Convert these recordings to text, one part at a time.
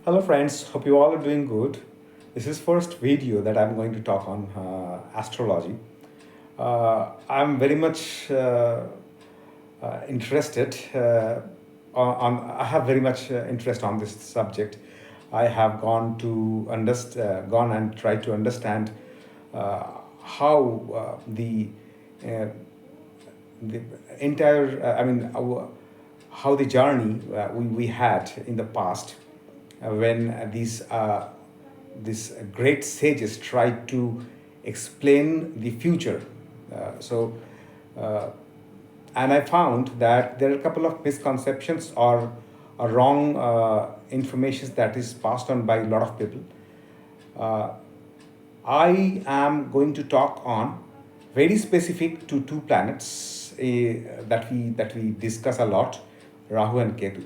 Hello friends, hope you all are doing good. This is first video that I'm going to talk on astrology. I'm very much interested I have very much interest on this subject. I have gone and tried to understand how uh, the entire, how the journey we had in the past when these great sages tried to explain the future. So, uh, and I found that there are a couple of misconceptions or wrong information that is passed on by a lot of people. Uh, I am going to talk on very specific to two planets that we discuss a lot, Rahu and Ketu.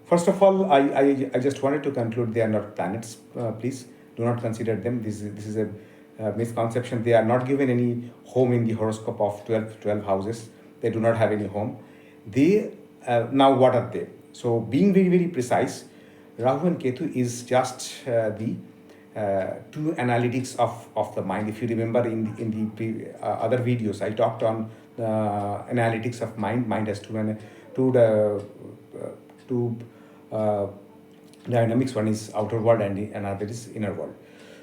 First of all, I just wanted to conclude they are not planets. Please do not consider them. This is a misconception. They are not given any home in the horoscope of 12 houses. They do not have any home. They Now what are they? So being very very precise, Rahu and Ketu is just the two analytics of the mind. If you remember in the other videos, I talked on analytics of mind. Mind has two uh, dynamics. One is outer world and another is inner world.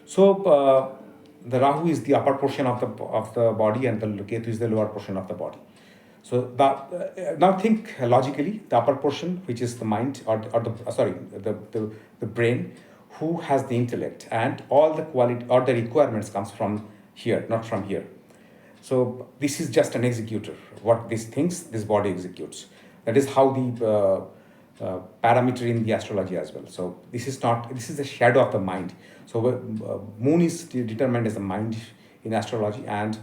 So the Rahu is the upper portion of the body, and the Ketu is the lower portion of the body. So now think logically, the upper portion, which is the mind, or the brain, who has the intellect, and all the quality or the requirements comes from here, not from here. So this is just an executor. What this thinks, this body executes. That is how the parameter in the astrology as well. So this is not. This is the shadow of the mind. So moon is determined as the mind in astrology, and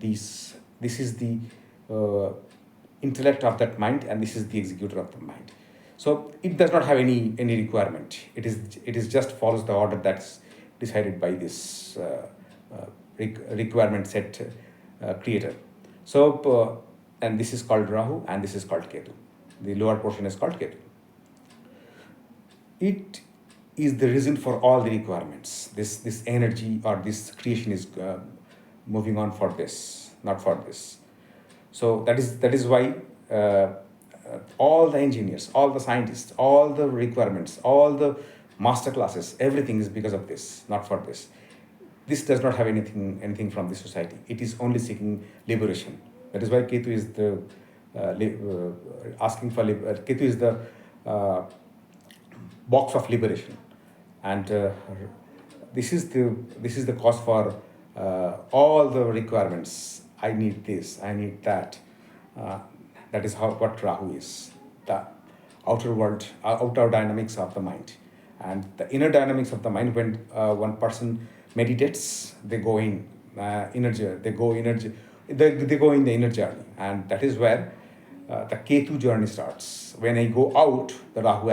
this is the uh, intellect of that mind, and this is the executor of the mind. So it does not have any requirement. It is just follows the order that's decided by this requirement set creator. So and this is called Rahu, and this is called Ketu. The lower portion is called Ketu. It is the reason for all the requirements. This energy or this creation is moving on for this, not for this. So that is why all the engineers, all the scientists, all the requirements, all the master classes, everything is because of this, not for this. This does not have anything from the society. It is only seeking liberation. That is why Ketu is the asking for Ketu is the uh, box of liberation, and this is the cause for all the requirements. I need this, I need that. uh, that is how what Rahu is, the outer world, outer dynamics of the mind, and the inner dynamics of the mind. When one person meditates, they go in energy, they go in the inner journey, and that is where the Ketu journey starts. When I go out, the Rahu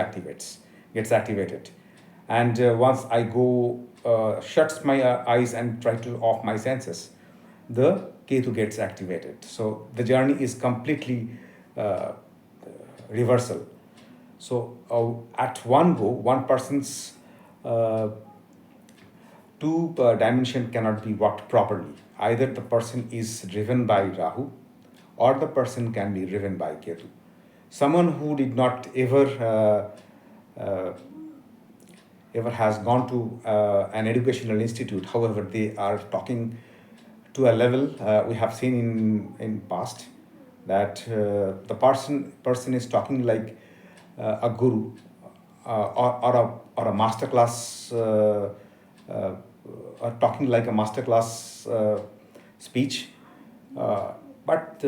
gets activated, and once I go shuts my eyes and try to off my senses, the Ketu gets activated. So the journey is completely uh, reversal. So at one go, one person's uh, two dimension cannot be worked properly. Either the person is driven by Rahu, or the person can be driven by Ketu. Someone who did not ever has gone to an educational institute, however, they are talking to a level we have seen in past, that the person is talking like a guru, or a master class, uh, or talking like a master class speech, uh, but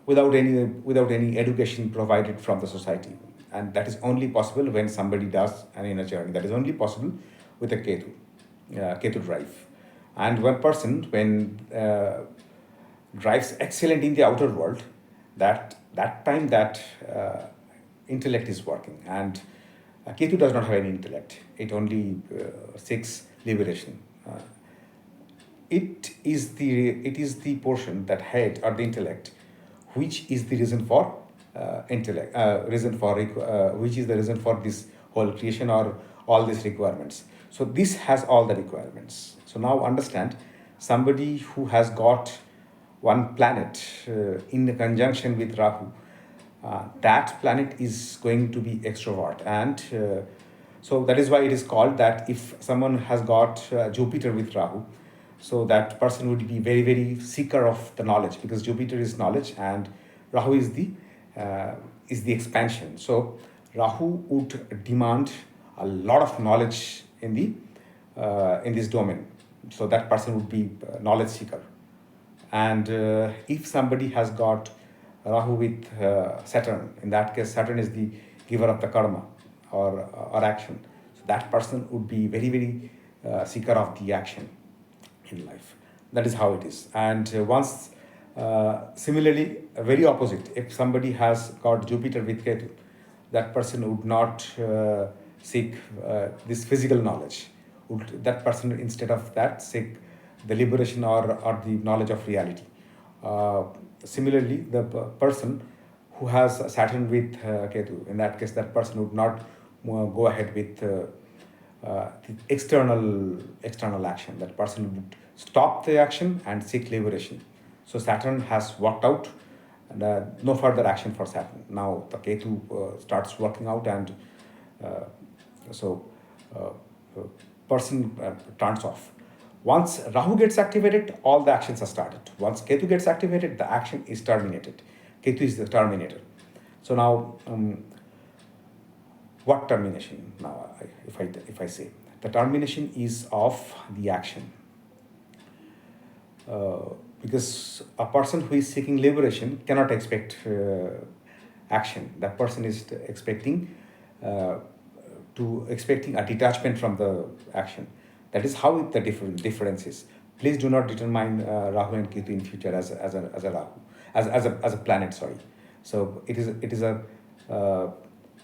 without any education provided from the society. And that is only possible when somebody does an inner journey. That is only possible with a Ketu drive. And one person, when drives excellent in the outer world, that time that intellect is working. And Ketu does not have any intellect. It only seeks liberation. It is the portion, that head or the intellect, which is the reason for intellect, reason for which is the reason for this whole creation, or all these requirements. So this has all the requirements. So now understand, somebody who has got one planet in conjunction with Rahu, that planet is going to be extrovert, and so that is why it is called that if someone has got Jupiter with Rahu, so that person would be very very seeker of the knowledge, because Jupiter is knowledge and Rahu is the expansion. So Rahu would demand a lot of knowledge in this domain. So that person would be knowledge seeker. And if somebody has got Rahu with Saturn, in that case, Saturn is the giver of the karma or action. So that person would be very, very seeker of the action in life. That is how it is. And once, similarly, very opposite, if somebody has got Jupiter with Ketu, that person would not seek this physical knowledge. That person, instead of that, seek the liberation or the knowledge of reality. Similarly, the person who has Saturn with Ketu, in that case, that person would not go ahead with the external action. That person would stop the action and seek liberation. So Saturn has worked out, and no further action for Saturn. Now the Ketu starts working out, and so person turns off. Once Rahu gets activated, all the actions are started. Once Ketu gets activated, the action is terminated. Ketu is the terminator. So now, what termination? Now, if I say the termination is of the action, because a person who is seeking liberation cannot expect action. That person is expecting a detachment from the action. That is how the difference is. Please do not determine Rahu and Ketu in future as a Rahu, as a planet. Sorry. So it is a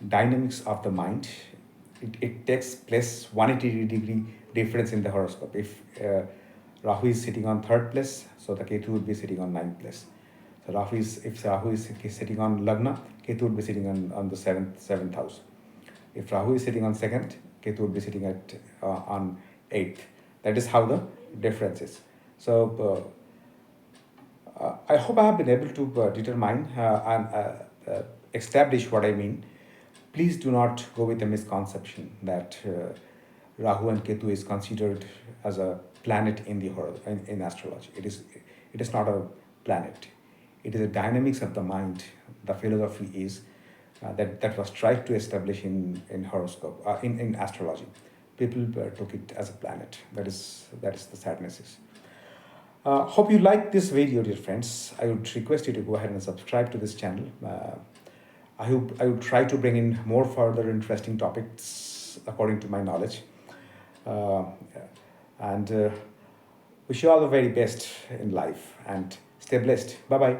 dynamics of the mind. It takes place 180-degree difference in the horoscope. If Rahu is sitting on third place, so the Ketu would be sitting on ninth place. So if Rahu is sitting on Lagna, Ketu would be sitting on the seventh house. If Rahu is sitting on second, Ketu would be sitting at on eighth. That is how the difference is. So I hope I have been able to determine and establish what I mean. Please do not go with a misconception that Rahu and Ketu is considered as a planet in astrology. It is not a planet. It is a dynamics of the mind. The philosophy is that was tried to establish in horoscope, in astrology. People took it as a planet. That is the sadness is. Hope you like this video, dear friends. I would request you to go ahead and subscribe to this channel. I would try to bring in more further interesting topics according to my knowledge. And wish you all the very best in life, and stay blessed. Bye bye.